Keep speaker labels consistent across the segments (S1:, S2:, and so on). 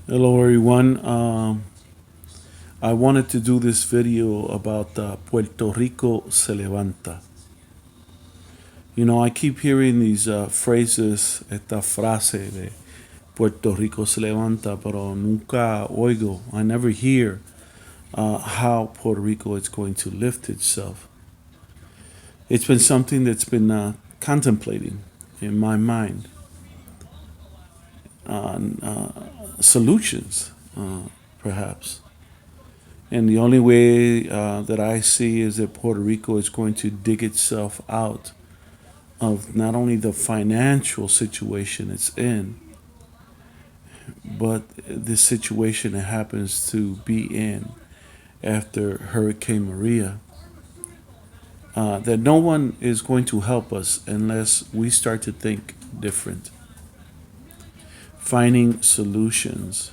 S1: Hello, everyone. I wanted to do this video about Puerto Rico se levanta. I keep hearing these phrases, esta frase de Puerto Rico se levanta, pero nunca oigo. I never hear how Puerto Rico is going to lift itself. It's been something that's been contemplating in my mind on solutions, perhaps. And the only way that I see is that Puerto Rico is going to dig itself out of not only the financial situation it's in, but the situation it happens to be in after Hurricane Maria. That no one is going to help us unless we start to think different, finding solutions.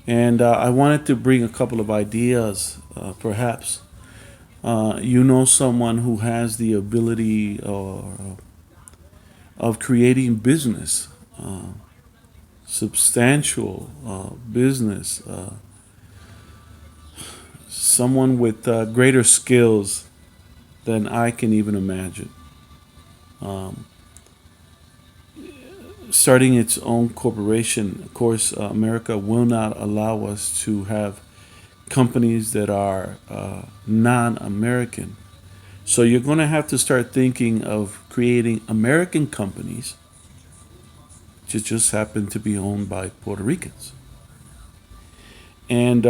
S1: And I wanted to bring a couple of ideas, perhaps. You know someone who has the ability of creating business, substantial business, someone with greater skills than I can even imagine. Um, Starting its own corporation, of course, America will not allow us to have companies that are non American. So you're going to have to start thinking of creating American companies that just happen to be owned by Puerto Ricans. And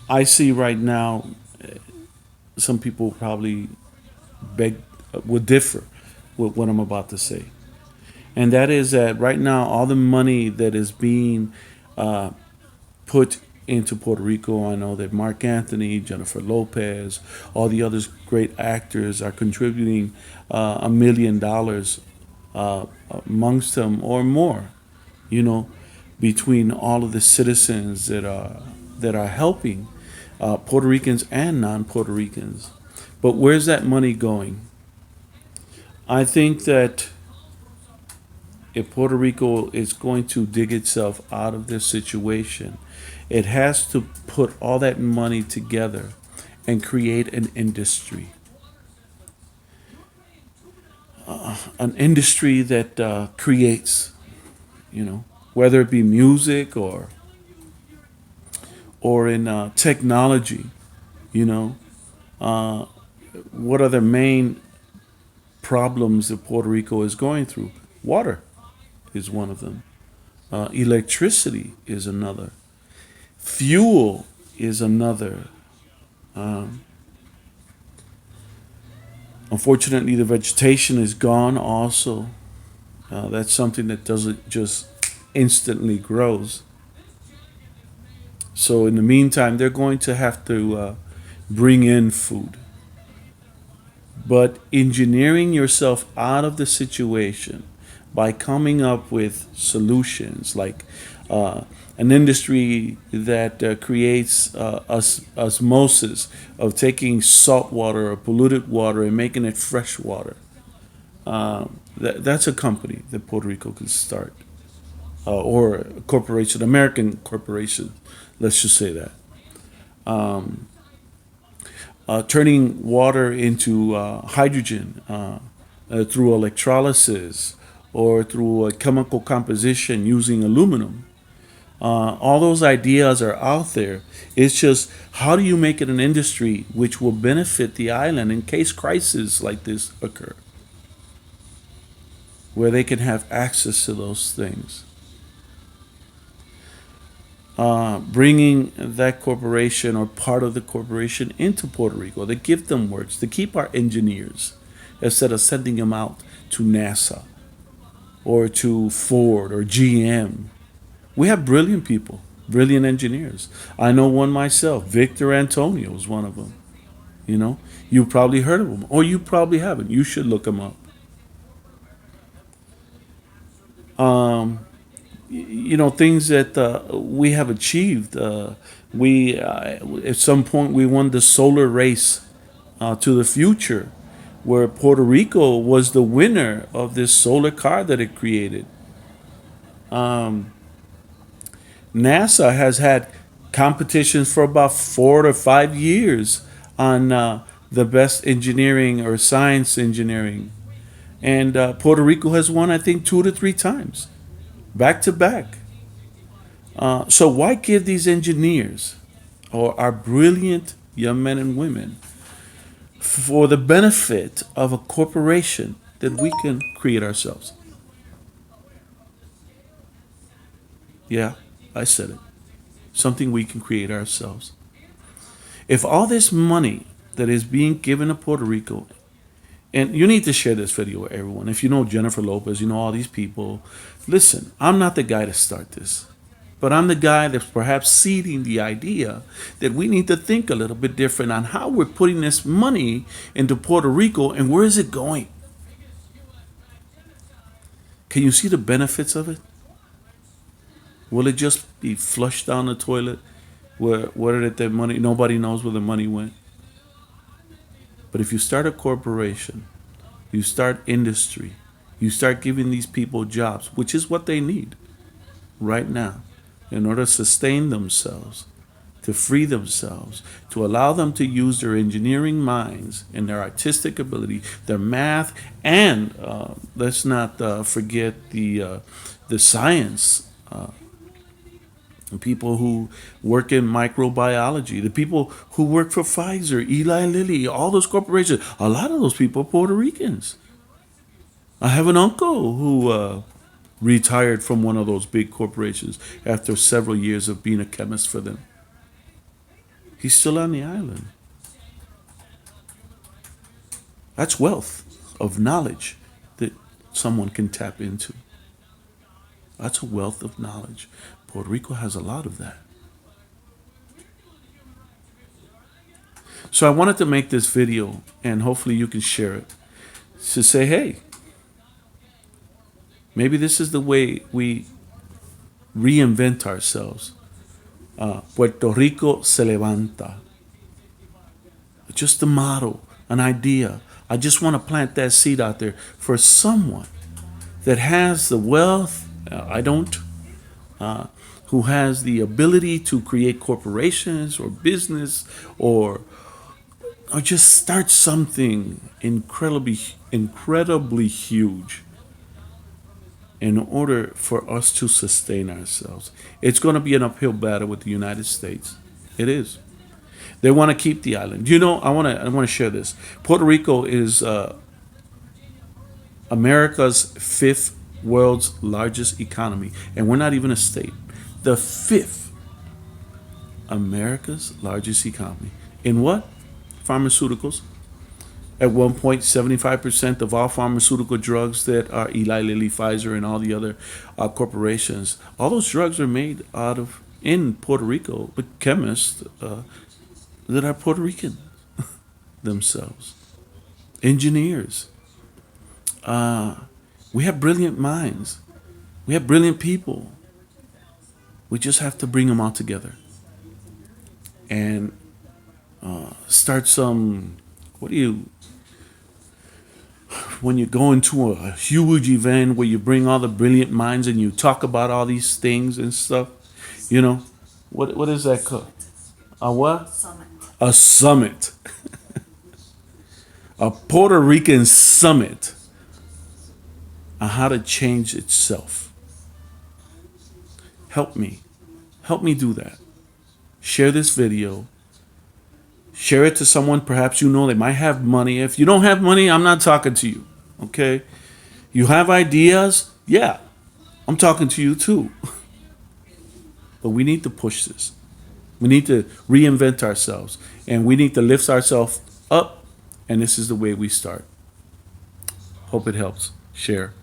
S1: I see right now some people probably beg would differ with what I'm about to say, and that is that right now all the money that is being uh, put into Puerto Rico. I know that Mark Anthony, Jennifer Lopez, all the other great actors are contributing $1 million amongst them or more. You know, between all of the citizens that are helping Puerto Ricans and non-Puerto Ricans. But where's that money going? I think that if Puerto Rico is going to dig itself out of this situation, it has to put all that money together and create an industry that creates, whether it be music or in technology, you know. Uh, what are the main problems that Puerto Rico is going through? Water is one of them. Electricity is another. Fuel is another. Um, Unfortunately, the vegetation is gone also. That's something that doesn't just instantly grows. So in the meantime, they're going to have to bring in food. But engineering yourself out of the situation by coming up with solutions like uh, an industry that creates osmosis of taking salt water or polluted water and making it fresh water. That's a company that Puerto Rico could start, or a corporation, American corporation. Let's just say that. Um, Turning water into hydrogen through electrolysis or through a chemical composition using aluminum. All those ideas are out there. It's just how do you make it an industry which will benefit the island in case crises like this occur, where they can have access to those things. Bringing that corporation or part of the corporation into Puerto Rico to give them works, to keep our engineers instead of sending them out to NASA or to Ford or GM. We have brilliant people, brilliant engineers. I know one myself. Victor Antonio is one of them. You probably heard of him, or you probably haven't. You should look him up. Um, Things that we have achieved. We At some point we won the solar race to the future, where Puerto Rico was the winner of this solar car that it created. Um, NASA has had competitions for about 4 to 5 years on the best engineering or science engineering. And Puerto Rico has won, I think, 2 to 3 times, back to back. So why give these engineers or our brilliant young men and women for the benefit of a corporation that we can create ourselves? Yeah, I said it. Something we can create ourselves. If all this money that is being given to Puerto Rico, and you need to share this video with everyone. If you know Jennifer Lopez, you know all these people. Listen, I'm not the guy to start this, but I'm the guy that's perhaps seeding the idea that we need to think a little bit different on how we're putting this money into Puerto Rico and where is it going. Can you see the benefits of it? Will it just be flushed down the toilet? Where did that money? Nobody knows where the money went. But if you start a corporation, you start industry, you start giving these people jobs, which is what they need right now, in order to sustain themselves, to free themselves, to allow them to use their engineering minds and their artistic ability, their math, and let's not forget the science. The people who work in microbiology, the people who work for Pfizer, Eli Lilly, all those corporations, a lot of those people are Puerto Ricans. I have an uncle who retired from one of those big corporations after several years of being a chemist for them. He's still on the island. That's wealth of knowledge that someone can tap into. That's a wealth of knowledge. Puerto Rico has a lot of that. So I wanted to make this video, and hopefully you can share it, to say, hey, maybe this is the way we reinvent ourselves. Puerto Rico se levanta. Just a motto, an idea. I just want to plant that seed out there for someone that has the wealth. I don't. Who has the ability to create corporations or business or just start something incredibly huge in order for us to sustain ourselves. It's going to be an uphill battle with the United States. It is. They want to keep the island. You know, I want to share this. Puerto Rico is America's fifth world's largest economy, and we're not even a state. The fifth America's largest economy. In what? Pharmaceuticals. At one point, 75% of all pharmaceutical drugs that are Eli Lilly, Pfizer, and all the other corporations, all those drugs are made in Puerto Rico with chemists that are Puerto Rican themselves. Engineers. We have brilliant minds. We have brilliant people. We just have to bring them all together and start some. When you go into a huge event where you bring all the brilliant minds and you talk about all these things and stuff, you know, what is that called? A what?
S2: Summit.
S1: A summit. A Puerto Rican summit on how to change itself. Help me do that. Share this video. Share it to someone perhaps you know they might have money. If you don't have money, I'm not talking to you. Okay? You have ideas? Yeah. I'm talking to you too. But we need to push this. We need to reinvent ourselves. And we need to lift ourselves up. And this is the way we start. Hope it helps. Share.